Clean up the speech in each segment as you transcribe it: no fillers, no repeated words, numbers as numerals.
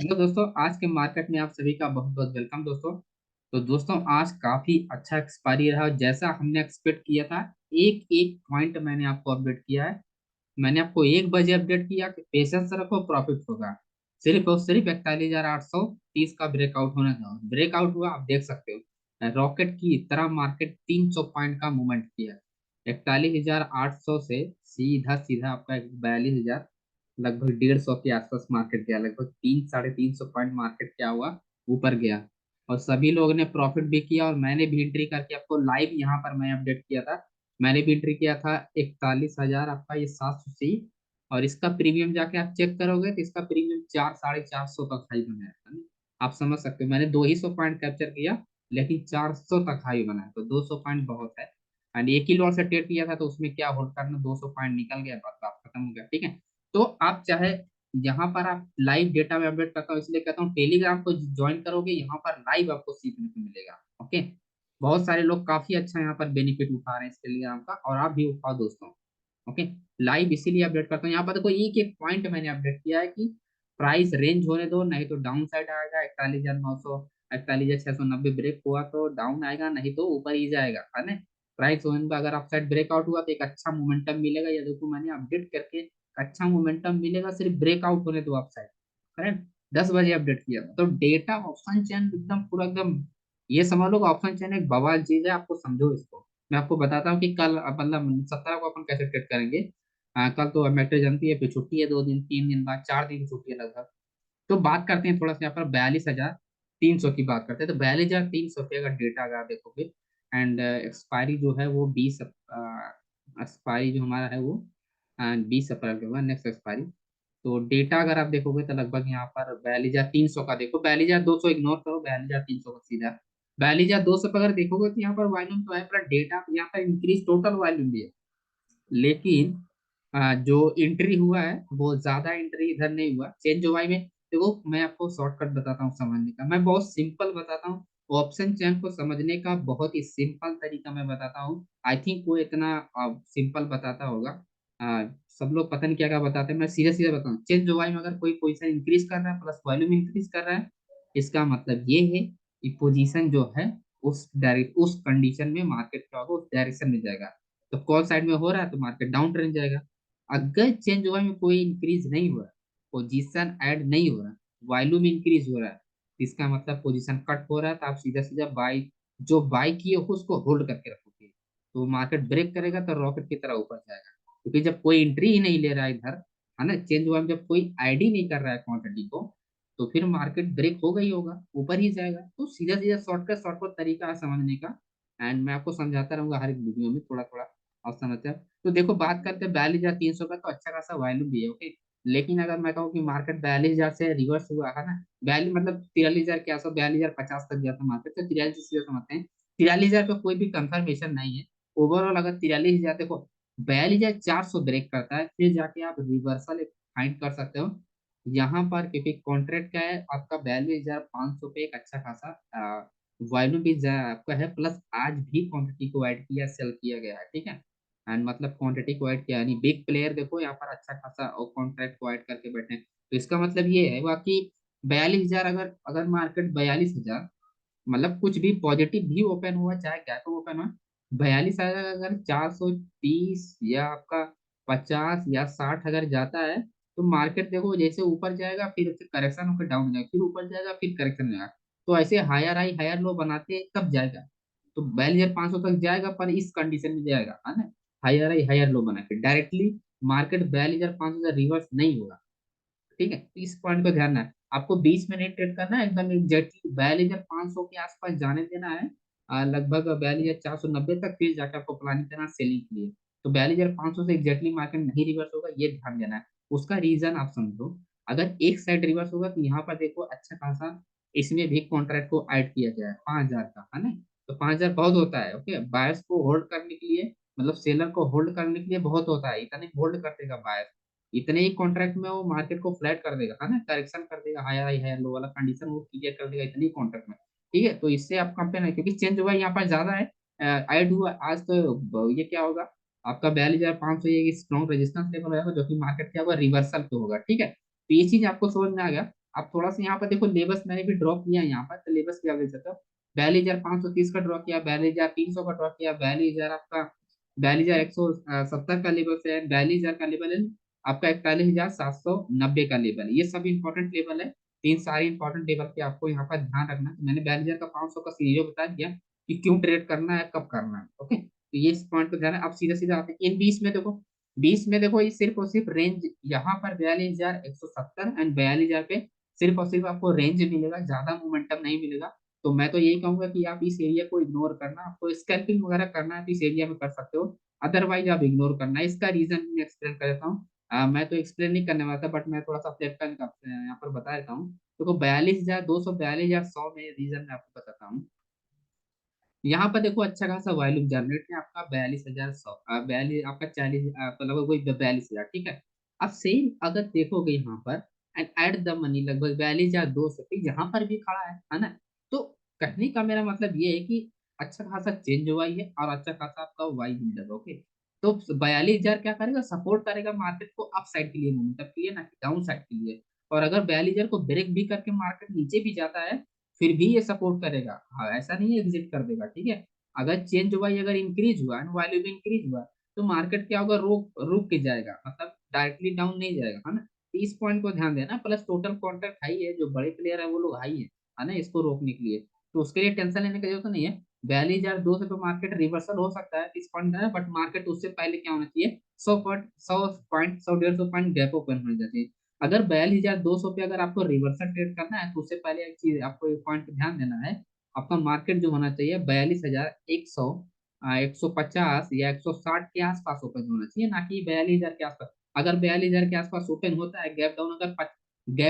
Hello दोस्तों, आज के मार्केट में आप सभी का बहुत बहुत वेलकम दोस्तों। तो दोस्तों, आज काफी अच्छा एक्सपायरी रहा और जैसा हमने एक्सपेक्ट किया था। एक एक पॉइंट मैंने आपको अपडेट किया है। मैंने आपको 1 बजे अपडेट किया कि पेशेंस रखो, प्रॉफिट होगा। सिर्फ और सिर्फ 41,830 का ब्रेकआउट होना था, ब्रेकआउट हुआ। आप देख सकते हो रॉकेट की तरह मार्केट 300 पॉइंट का मूवमेंट किया। 41,800 से सीधा सीधा आपका 42,000, लगभग 150 के आसपास मार्केट गया। लगभग 3 साढ़े 300 पॉइंट मार्केट क्या हुआ, ऊपर गया। और सभी लोगों ने प्रॉफिट भी किया और मैंने भी एंट्री करके आपको लाइव यहाँ पर मैं अपडेट किया था। मैंने भी एंट्री किया था 41,000 आपका ये 700 सी। और इसका प्रीमियम जाके आप चेक करोगे तो इसका प्रीमियम 4 साढ़े 400 तक हाई बना है ना? आप समझ सकते हो, मैंने 200 पॉइंट कैप्चर किया लेकिन 400 तक हाई बना है, तो 200 पॉइंट बहुत है। एंड एक ही लॉट से ट्रेड किया था तो उसमें क्या होल्ड करना, 200 पॉइंट निकल गया, बस बात खत्म हो गया। ठीक है। तो आप चाहे यहाँ पर आप लाइव डेटा में अपडेट करता हूँ, इसलिए कहता हूँ टेलीग्राम को ज्वाइन करोगे, यहाँ पर लाइव आपको सीखने को मिलेगा। ओके। बहुत सारे लोग काफी अच्छा यहाँ पर बेनिफिट उठा रहे हैं इस टेलीग्राम का, और आप भी उठाओ दोस्तों। ओके। लाइव इसीलिए अपडेट करता हूँ, यहाँ पर देखो एक एक पॉइंट मैंने अपडेट किया है कि प्राइस रेंज होने दो, नहीं तो डाउन साइड आएगा। 41,900, 41,690 ब्रेक हुआ तो डाउन आएगा, नहीं तो ऊपर ही जाएगा, है ना? प्राइस होने पर अगर अपसाइड ब्रेकआउट हुआ तो एक अच्छा मोमेंटम मिलेगा। या देखो मैंने अपडेट करके अच्छा मोमेंटम मिलेगा, सिर्फ ब्रेकआउट होने दो अपसाइड। करेक्ट। 10 बजे अपडेट किया था, तो डेटा ऑप्शन चेन एकदम पूरा एकदम, ये समझ लो ऑप्शन चेन एक बवाल चीज है, आपको समझो इसको। मैं आपको बताता हूँ कि कल मतलब 17 को अपन कैसे ट्रेड करेंगे। कल तो मैट्रिक जानती है, फिर छुट्टी है, 2 दिन 3 दिन बाद 4 दिन की छुट्टी है लगभग। तो बात करते हैं थोड़ा सा यहाँ पर 42,300 की बात करते हैं। तो 42,300 पे अगर डेटा अगर आप देखोगे, एंड एक्सपायरी जो है वो 20 एक्सपायरी जो हमारा है वो 20 अप्रैल के होगा नेक्स्ट एक्सपायरी। तो डेटा अगर आप देखोगे तो लगभग यहाँ पर 42,300 का देखो, 42,200 इग्नोर करो, 42,300 का सीधा 42,200 पर अगर देखोगे तो यहाँ पर वॉल्यूम तो है, पर डेटा यहाँ पर इंक्रीज टोटल वॉल्यूम भी है। लेकिन जो एंट्री हुआ है वो ज्यादा एंट्री इधर नहीं हुआ चेंज हुआ में। देखो मैं आपको शॉर्टकट बताता हूँ समझने का, मैं बहुत सिंपल बताता हूँ। ऑप्शन चेन को समझने का बहुत ही सिंपल तरीका मैं बताता हूँ। आई थिंक वो इतना सिंपल बताता होगा। सब लोग पता नहीं क्या क्या बताते हैं, मैं सीधे सीधे बताऊँ। चेंज हुआ में अगर कोई पोजीशन इंक्रीज कर रहा है प्लस वॉल्यूम इंक्रीज कर रहा है, इसका मतलब ये है कि पोजीशन जो है उस डायरेक्ट उस कंडीशन में मार्केट क्या होगा, उस डायरेक्शन में जाएगा। तो कॉल साइड में हो रहा है तो मार्केट डाउन ट्रेंड जाएगा। अगर चेंज हुआ में कोई इंक्रीज नहीं हो रहा, पोजीशन ऐड नहीं हो रहा, वॉल्यूम इंक्रीज हो रहा है, तो इसका मतलब पोजीशन कट हो रहा है, तो आप सीधा सीधा बाई, जो बाई किए हो उसको होल्ड करके रखोगे। तो मार्केट ब्रेक करेगा तो रॉकेट की तरह ऊपर जाएगा, क्योंकि जब कोई एंट्री ही नहीं ले रहा है इधर, है ना, चेंज हुआ में जब कोई आईडी नहीं कर रहा है क्वांटिटी को, तो फिर मार्केट ब्रेक होगा ही होगा, ऊपर ही जाएगा। तो सीधा सीधा शॉर्टकट शॉर्टकट तरीका है समझने का। एंड मैं आपको समझाता रहूंगा हर एक वीडियो में थोड़ा थोड़ा, और समझते हैं। तो देखो बात करते हैं 42,300 का, तो अच्छा खासा वैल्यू भी है। ओके। लेकिन अगर मैं कहूँ कि मार्केट 42,000 से रिवर्स हुआ है ना, 42 मतलब 43,000 के आसपास, 42,050 तक गया था मार्केट, तो 43 से समझते हैं। 43,000 का कोई भी कंफर्मेशन नहीं है। ओवरऑल अगर 43,000 देखो, 42,400 ब्रेक करता है, फिर जाके आप रिवर्सल फाइंड कर सकते हो यहाँ पर, क्योंकि कॉन्ट्रैक्ट क्या है आपका 42,500 पे एक अच्छा खासा वॉल्यूम भी आपका है, प्लस आज भी क्वांटिटी को ऐड किया, सेल किया गया है। ठीक है। एंड मतलब क्वांटिटी को ऐड किया, यानी बिग प्लेयर देखो यहाँ पर अच्छा खासा और कॉन्ट्रैक्ट को ऐड करके बैठे हैं। तो इसका मतलब ये है बाकी 42,000, अगर अगर मार्केट 42,000 मतलब कुछ भी पॉजिटिव भी ओपन हुआ चाहे गैप ओपन हुआ, 42,000 अगर 430 या आपका 50 या 60 अगर जाता है, तो मार्केट देखो जैसे ऊपर जाएगा फिर उससे करेक्शन होकर डाउन जाएगा, फिर ऊपर जाएगा फिर करेक्शन जाएगा। तो ऐसे हायर हाई हायर लो बनाते कब जाएगा, तो 42,500 तक जाएगा, पर इस कंडीशन में जाएगा, है ना, हायर हाई हायर लो बना के डायरेक्टली मार्केट 42,500 से रिवर्स नहीं होगा। ठीक है, तो इस पॉइंट को ध्यान रखना है आपको, बीच में नहीं ट्रेड करना है, एकदम एग्जैक्टली 42,500 के आसपास जाने देना है। लगभग 42,490 तक, फिर जाकर आपको प्लानिंग करना सेलिंग के लिए। तो 42,500 से एग्जैक्टली मार्केट नहीं रिवर्स होगा, ये ध्यान देना है। उसका रीजन आप समझो, अगर एक साइड रिवर्स होगा तो यहाँ पर देखो अच्छा खासा इसमें भी कॉन्ट्रैक्ट को ऐड किया गया है 5,000 का, है ना। तो 5,000 बहुत होता है। ओके, बायर्स को होल्ड करने के लिए, मतलब सेलर को होल्ड करने के लिए बहुत होता है, इतने होल्ड कर देगा बायर, इतने ही कॉन्ट्रैक्ट में वो मार्केट को फ्लैट कर देगा, है ना, करेक्शन कर देगा, हायर हाई हायर लो वाला कंडीशन वो क्लियर कर देगा इतने ही कॉन्ट्रैक्ट में। ठीक है, तो इससे आप कंपेयर है, क्योंकि चेंज हुआ यहाँ पर ज्यादा है, ऐड हुआ आज, तो ये क्या होगा आपका 42,500, ये स्ट्रॉन्ग रेजिस्टेंस लेवल होगा, जो कि मार्केट क्या होगा, रिवर्सल पे होगा। ठीक है, तो ये चीज आपको समझ में आ गया। अब थोड़ा सा यहाँ पर देखो लेबस मैंने भी ड्रॉ किया है यहाँ पर, तो लेबस भी आप देख सकते हो। 42,530 का ड्रॉ किया, 42,300 का ड्रॉ किया, 42,000 आपका, 42,170 का लेवल है, 42,000 का लेवल है, आपका 41,790 का लेवल है। ये सब इंपॉर्टेंट लेवल है, तीन सारे इंपॉर्टेंट लेवल के आपको यहाँ पर ध्यान रखना है। तो मैंने 42,000 का 500 का सीरीज बता दिया कि क्यों ट्रेड करना है, कब करना है। ओके, तो ये इस पॉइंट पर ध्यान है। अब सीधा सीधा आते हैं इन 20 में, देखो 20 में देखो, ये सिर्फ और सिर्फ रेंज यहाँ पर 42,170 एंड 42,000 पे सिर्फ और सिर्फ आपको रेंज मिलेगा, ज्यादा मोमेंटम नहीं मिलेगा। तो मैं तो यही कहूंगा कि आप इस एरिया को इग्नोर करना, आपको स्कैल्पिंग वगैरह करना है तो इस एरिया में कर सकते हो, अदरवाइज आप इग्नोर करना है। इसका रीजन मैं एक्सप्लेन कर देता हूँ। मैं तो एक्सप्लेन नहीं करने वाला था, बट मैं थोड़ा सा फ्लैट यहाँ पर बता देता हूँ। देखो 42,200, 42,100 में रीजन मैं आपको बताता हूँ। यहाँ पर देखो अच्छा खासा वॉल्यूम जनरेट है आपका, 42,100, 42 आपका 40, लगभग वही 42,000, ठीक है। अब सेम अगर देखोगे यहाँ पर एंड एट द मनी लगभग 42,200 पे यहाँ पर भी खड़ा है ना। तो कहने का मेरा मतलब ये है कि अच्छा खासा चेंज हुआ ही है और अच्छा खासा आपका वाई मिलेगा। ओके, तो 42,000 क्या करेगा, सपोर्ट करेगा मार्केट को अप साइड के लिए, मोमेंटम के लिए, ना कि डाउन साइड के लिए। और अगर 42,000 को ब्रेक भी करके मार्केट नीचे भी जाता है, फिर भी ये सपोर्ट करेगा। हाँ, ऐसा नहीं है एग्जिट कर देगा, ठीक है। अगर चेंज हुआ, ये अगर इंक्रीज हुआ, वैल्यू भी इंक्रीज हुआ, तो मार्केट क्या होगा, रुक रुक के जाएगा, मतलब डायरेक्टली डाउन नहीं जाएगा, है ना। तो इस पॉइंट को ध्यान देना। प्लस टोटल कॉन्ट्रैक्ट हाई है, जो बड़े प्लेयर है वो लोग हाई है ना, इसको रोकने के लिए। तो उसके लिए टेंशन लेने की जरूरत नहीं है। 42,200 पे मार्केट रिवर्सल हो सकता है इस पॉइंट में, बट मार्केट उससे पहले क्या होना चाहिए, 100 पॉइंट 100 150 पॉइंट गैप ओपन होना चाहिए। अगर 42,200 पे अगर आपको रिवर्सल ट्रेड करना है, तो उससे पहले एक चीज आपको, एक पॉइंट पे ध्यान देना है। आपका मार्केट जो होना चाहिए 42,100, 150 या 160 के आसपास ओपन होना चाहिए, ना कि 42,000 के आसपास। अगर 42,000 के आसपास ओपन होता है, गैप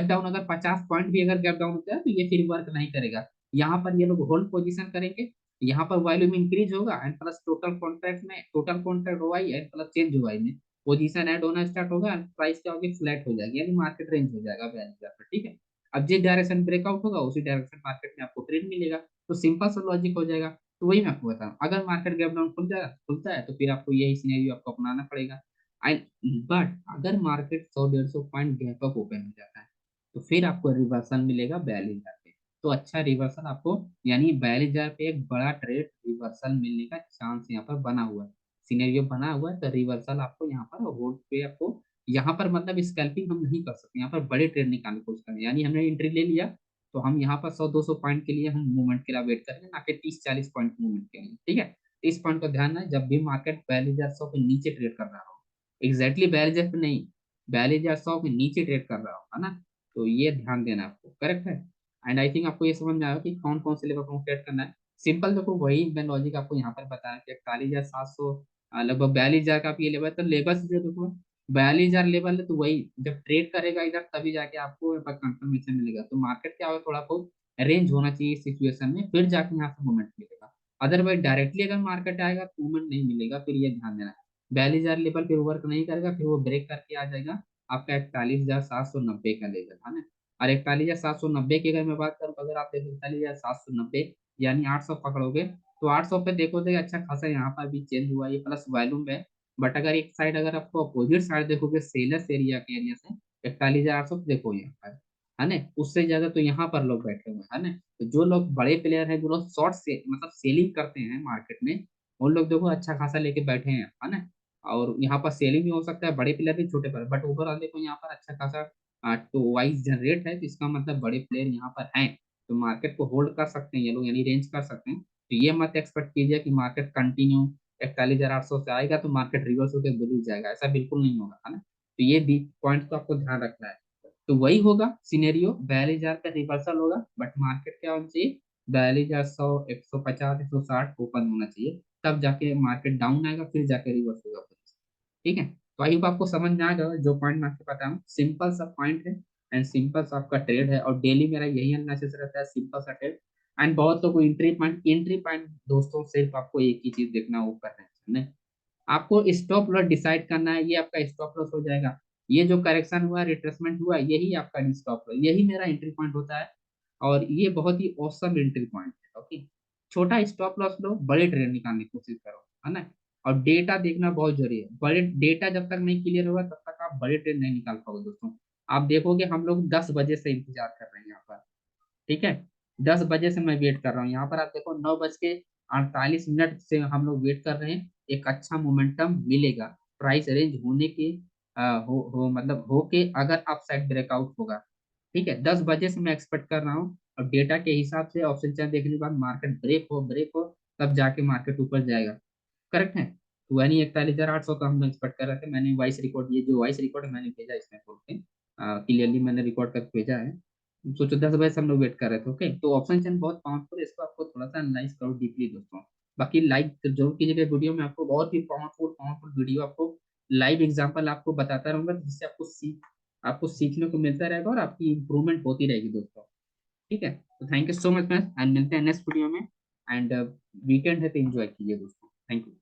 डाउन अगर 50 पॉइंट भी अगर गैप डाउन होता है, तो ये फिर वर्क नहीं करेगा। यहाँ पर ये लोग होल्ड पोजीशन करेंगे, यहाँ पर वॉल्यूम इंक्रीज होगा and plus total contract OI and plus change OI में पोजीशन ऐड होना स्टार्ट होगा एंड प्राइस क्या होगी, फ्लैट हो जाएगी, यानी मार्केट रेंज हो जाएगा 42,000 पर, ठीक है। अब जिस डायरेक्शन ब्रेकआउट होगा उसी डायरेक्शन मार्केट में आपको ट्रेड मिलेगा। तो सिंपल सा लॉजिक हो जाएगा। तो वही मैं आपको बता रहा हूँ, अगर मार्केट गैप डाउन खुलता है, तो फिर आपको यही सिनेरियो आपको अपनाना पड़ेगा। एंड बट अगर market 100 150 point gap up open हो जाता है, तो फिर आपको रिवर्सल मिलेगा 42,000 पे। तो अच्छा रिवर्सल आपको, यानी 42,000 पे एक बड़ा ट्रेड रिवर्सल मिलने का चांस यहाँ पर बना हुआ है, सिनेरियो बना हुआ है। तो रिवर्सल आपको यहाँ पर होल्ड पे आपको, यहाँ पर मतलब स्कैल्पिंग हम नहीं कर सकते, यहाँ पर बड़े ट्रेड निकालने की कोशिश करें, यानी हमने एंट्री ले लिया, तो हम यहाँ पर 100 200 पॉइंट के लिए हम मूवमेंट के लिए वेट करेंगे, ना कि 30 40 पॉइंट मूवमेंट के लिए, ठीक है। इस पॉइंट का ध्यान है, जब भी मार्केट 42,100 के नीचे ट्रेड कर रहा हो, एग्जैक्टली 42,000 पे नहीं, 42,100 के नीचे ट्रेड कर रहा हो, है ना। तो ये ध्यान देना आपको, करेक्ट है। एंड आई थिंक आपको ये समझ में आया कि कौन कौन से लेवल को ट्रेड करना है। सिंपल देखो, वही मैं लॉजिक आपको यहाँ पर बताया कि 41,700, लगभग 42,000 का भी ये लेवल है, तो लेवल से जो देखो 42,000 लेवल है, तो वही जब ट्रेड करेगा इधर तभी जाके आपको कंफर्मेशन मिलेगा। तो मार्केट क्या होगा, थोड़ा बहुत रेंज होना चाहिए इस सिचुएशन में, फिर जाके यहाँ से मूवमेंट मिलेगा। अदरवाइज डायरेक्टली अगर मार्केट आएगा तो मूवमेंट नहीं मिलेगा, फिर ये ध्यान देना है। 42,000 लेवल फिर वर्क नहीं करेगा, फिर वो ब्रेक करके आ जाएगा आपका 41,790 का लेवल, है ना। और 41,790 की अगर मैं बात करूँ, अगर आप देखो 41,790 यानी 800 पकड़ोगे, तो 800 पे देखो तो अच्छा खासा यहाँ पर भी चेंज हुआ, ये प्लस वॉल्यूम है। बट अगर एक साइड, अगर आपको अपोजिट साइड देखोगे सेलर्स एरिया के एरिया से, 41,800 देखो यहाँ पर, है ना, उससे ज्यादा तो यहाँ पर लोग बैठे हुए हैं, है ना। तो जो लोग बड़े प्लेयर हैं, जो लोग शॉर्ट से मतलब सेलिंग करते हैं मार्केट में, उन लोग देखो अच्छा खासा लेके बैठे हैं, है ना। और यहाँ पर सेलिंग भी हो सकता है, बड़े प्लेयर भी छोटे प्लेयर, बट ओवरऑल देखो यहाँ पर अच्छा खासा तो वाइज जनरेट है, तो इसका मतलब बड़े प्लेयर यहाँ पर हैं। तो मार्केट को होल्ड कर सकते हैं ये लोग, यानी रेंज कर सकते हैं। तो ये मत एक्सपेक्ट कीजिए कि मार्केट कंटिन्यू 41,800 से आएगा तो मार्केट रिवर्स होकर बुल जाएगा, ऐसा बिल्कुल नहीं होगा, है ना। तो ये भी पॉइंट को आपको ध्यान रखना है। तो वही होगा सिनेरियो, 42,000 का रिवर्सल होगा, बट मार्केट क्या होना चाहिए, 42,100, 150, 160 ओपन होना चाहिए, तब जाके मार्केट डाउन आएगा, फिर जाके रिवर्स होगा, ठीक है। तो आई होप आपको समझ में आ गया जो पॉइंट मैं आपको बताऊँ, सिंपल सा पॉइंट है एंड सिंपल सा आपका ट्रेड है, और डेली मेरा यही एनालिसिस रहता है, सिंपल सा ट्रेड। एंड बहुत लोग एंट्री पॉइंट दोस्तों सिर्फ आपको एक ही चीज देखना, वो करना है, आपको स्टॉप लॉस डिसाइड करना है, ये आपका स्टॉप लॉस हो जाएगा। ये जो करेक्शन हुआ, रिट्रेसमेंट हुआ, यही आपका स्टॉप लॉस, यही मेरा एंट्री पॉइंट होता है। और ये बहुत ही औसम एंट्री पॉइंट है। ओके, छोटा स्टॉप लॉस लो, बड़े ट्रेड निकालने की कोशिश करो, है ना। और डेटा देखना बहुत जरूरी है, बड़े डेटा जब तक नहीं क्लियर होगा तब तक आप बड़े ट्रेड नहीं निकाल पाओगे दोस्तों। आप देखोगे हम लोग 10 बजे से इंतजार कर रहे हैं यहाँ पर। ठीक है, 10 बजे से मैं वेट कर रहा हूँ यहाँ पर। आप देखो 9 बज के 48 मिनट से हम लोग वेट कर रहे हैं। एक अच्छा मोमेंटम मिलेगा, प्राइस रेंज होने के हो मतलब हो के अगर अप साइड ब्रेकआउट होगा। ठीक है, 10 बजे से मैं एक्सपेक्ट कर रहा हूँ। और डेटा के हिसाब से ऑप्शन चार्ट देखने के बाद मार्केट ब्रेक हो तब जाके मार्केट ऊपर जाएगा। करेक्ट है, तो यानी 41,800 का हम एक्सपेक्ट कर रहे थे। मैंने वॉइस रिकॉर्ड, ये जो वॉइस रिकॉर्ड मैंने भेजा इसमें बोल के क्लियरली मैंने रिकॉर्ड करके भेजा है। सोचो 10 बजे से हम लोग वेट कर रहे थे। ओके, तो ऑप्शन चेन बहुत पावरफुल है, इसको आपको थोड़ा सा एनालाइज करो डीपली दोस्तों। बाकी लाइक जरूर कीजिएगा वीडियो में, आपको बहुत ही पावरफुल पावरफुल वीडियो आपको लाइव एग्जांपल आपको बताता रहूंगा, जिससे आपको सीखने को मिलता रहेगा और आपकी इंप्रूवमेंट होती रहेगी दोस्तों। ठीक है, तो thank you so much ma'am, and मिलते हैं नेक्स्ट वीडियो में। एंड वीकेंड है तो एंजॉय कीजिए दोस्तों। Thank you.